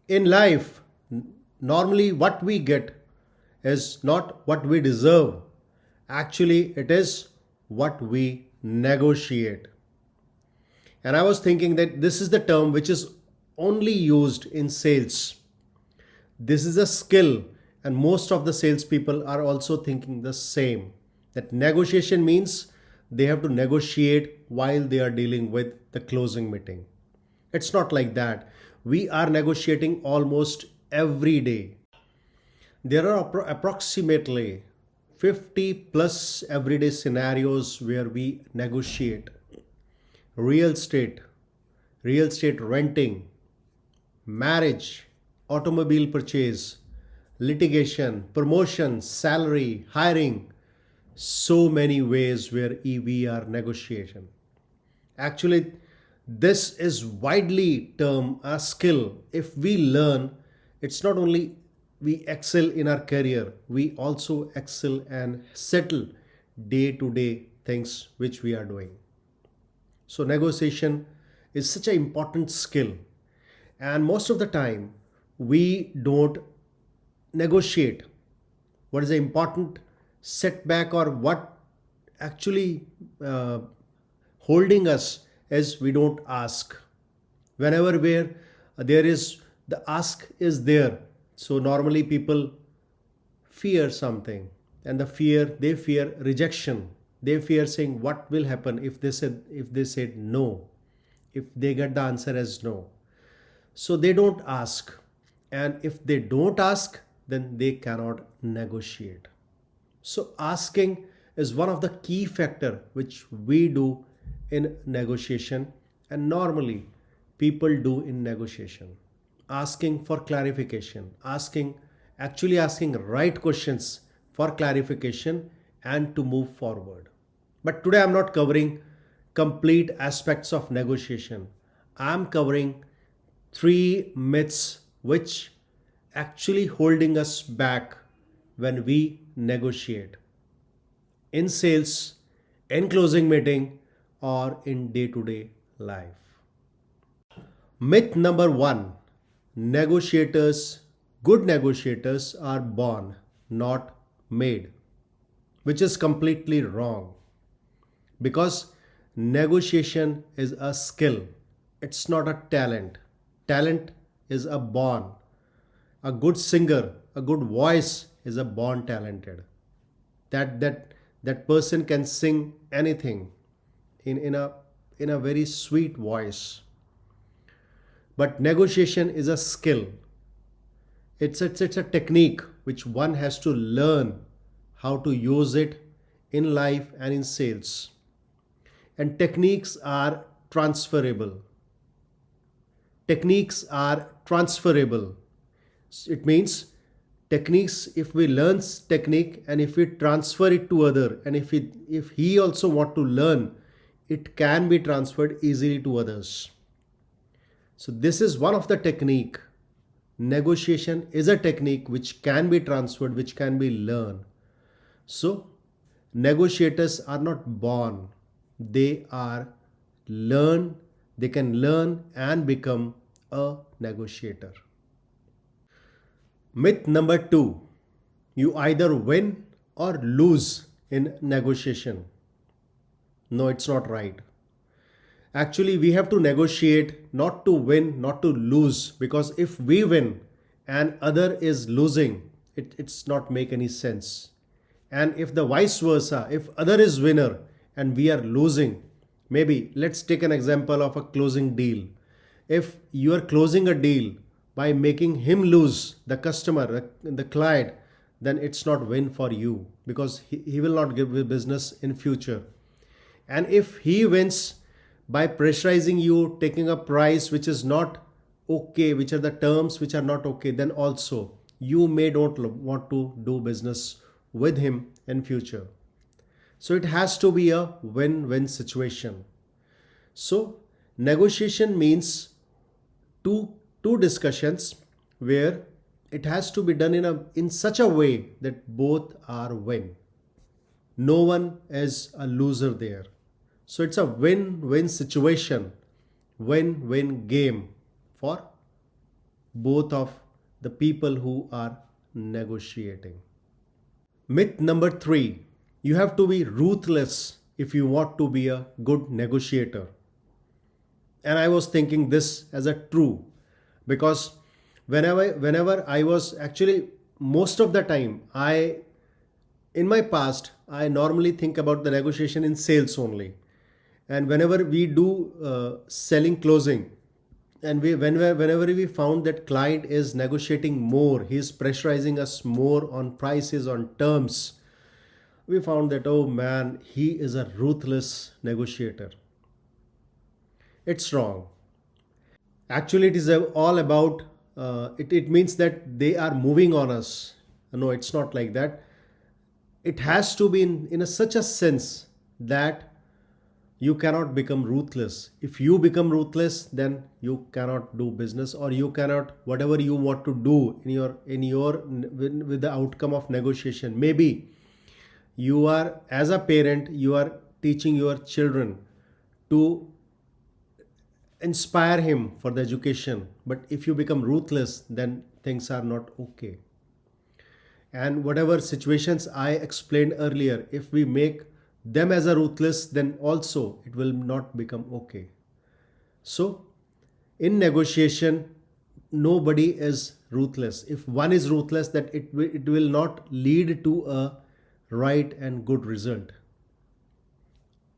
In life, normally what we get is not what we deserve. Actually, it is what we negotiate. And I was thinking that this is the term which is only used in sales. This is a skill, and most of the salespeople are also thinking the same. That negotiation means they have to negotiate while they are dealing with the closing meeting. It's not like that. We are negotiating almost every day. There are approximately 50 plus everyday scenarios where we negotiate. Real estate, real estate renting, marriage, automobile purchase, litigation, promotion, salary, hiring, so many ways where we are negotiation. Actually, this is widely termed a skill. If we learn, it's not only we excel in our career, we also excel and settle day to day things which we are doing. So negotiation is such an important skill. And most of the time, we don't negotiate. What is the important setback or what actually holding us is we don't ask. Whenever where there is the ask is there. So normally people fear something, and they fear rejection. They fear saying what will happen if they said no, if they get the answer as no. So they don't ask. And if they don't ask, then they cannot negotiate. So asking is one of the key factor which we do in negotiation, and normally people do in negotiation. Asking for clarification, asking right questions for clarification and to move forward. But today I'm not covering complete aspects of negotiation. I'm covering three myths which actually holding us back when we negotiate in sales, in closing meeting, or in day-to-day life. Myth number one: negotiators, good negotiators are born, not made, which is completely wrong because negotiation is a skill, it's not a talent. Talent is a born. A good singer, a good voice is a born talented. That person can sing anything in a very sweet voice. But negotiation is a skill. It's a technique which one has to learn how to use it in life and in sales. And techniques are transferable. Techniques are transferable. It means techniques, if we learn technique and if we transfer it to other, and if he also want to learn, it can be transferred easily to others. So this is one of the technique. Negotiation is a technique which can be transferred, which can be learned. So negotiators are not born. They are learned. They can learn and become a negotiator. Myth number two: you either win or lose in negotiation. No, it's not right. Actually, we have to negotiate not to win, not to lose, because if we win and other is losing, it's not make any sense. And if the vice versa, if other is winner and we are losing, maybe let's take an example of a closing deal. If you are closing a deal by making him lose, the customer, the client, then it's not win for you because he will not give you business in future. And if he wins by pressurizing you, taking a price which is not okay, which are the terms which are not okay, then also you may don't want to do business with him in future. So it has to be a win-win situation. So negotiation means two discussions where it has to be done in such a way that both are win. No one is a loser there. So it's a win-win situation, win-win game for both of the people who are negotiating. Myth number 3, you have to be ruthless if you want to be a good negotiator. And I was thinking this as a true, because whenever I was actually, most of the time, I in my past, I normally think about the negotiation in sales only. And whenever we do selling closing, and whenever we found that client is negotiating more, he is pressurizing us more on prices, on terms, we found that, oh man, he is a ruthless negotiator. It's wrong. Actually, it is all about it means that they are moving on us. No, it's not like that. It has to be in such a sense that you cannot become ruthless. If you become ruthless, then you cannot do business, or you cannot, whatever you want to do in your with the outcome of negotiation. Maybe you are, as a parent, you are teaching your children to inspire him for the education, but if you become ruthless, then things are not okay. And whatever situations I explained earlier, if we make them as a ruthless, then also it will not become okay. So in negotiation, nobody is ruthless. If one is ruthless, that it will not lead to a right and good result.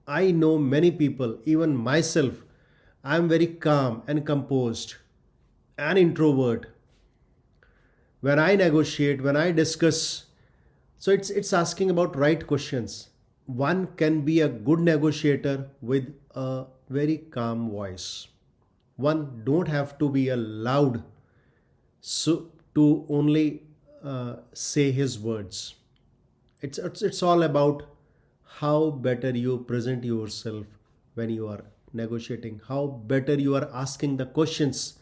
I know many people, even myself, I am very calm and composed, an introvert. When I negotiate, when I discuss, so it's asking about right questions. One can be a good negotiator with a very calm voice. One don't have to be a loud, so to only say his words. It's all about how better you present yourself when you are negotiating, how better you are asking the questions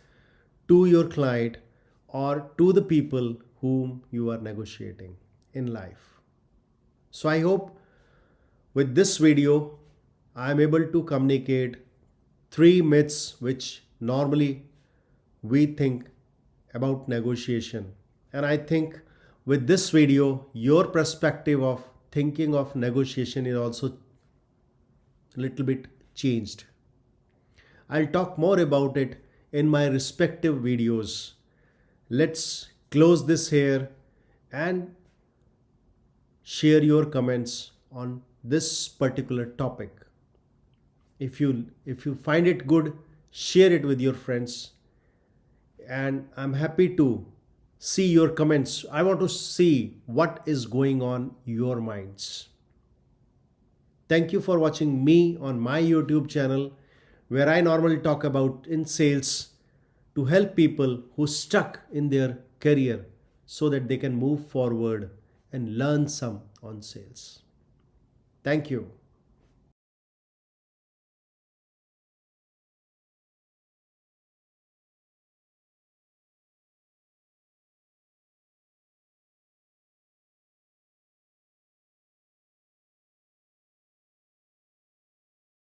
to your client or to the people whom you are negotiating in life. So I hope with this video I am able to communicate 3 myths which normally we think about negotiation. And I think with this video, your perspective of thinking of negotiation is also a little bit changed. I'll talk more about it in my respective videos. Let's close this here and share your comments on this particular topic. If you find it good, share it with your friends, and I'm happy to see your comments. I want to see what is going on your minds. Thank you for watching me on my YouTube channel, where I normally talk about in sales to help people who stuck in their career so that they can move forward and learn some on sales. Thank you.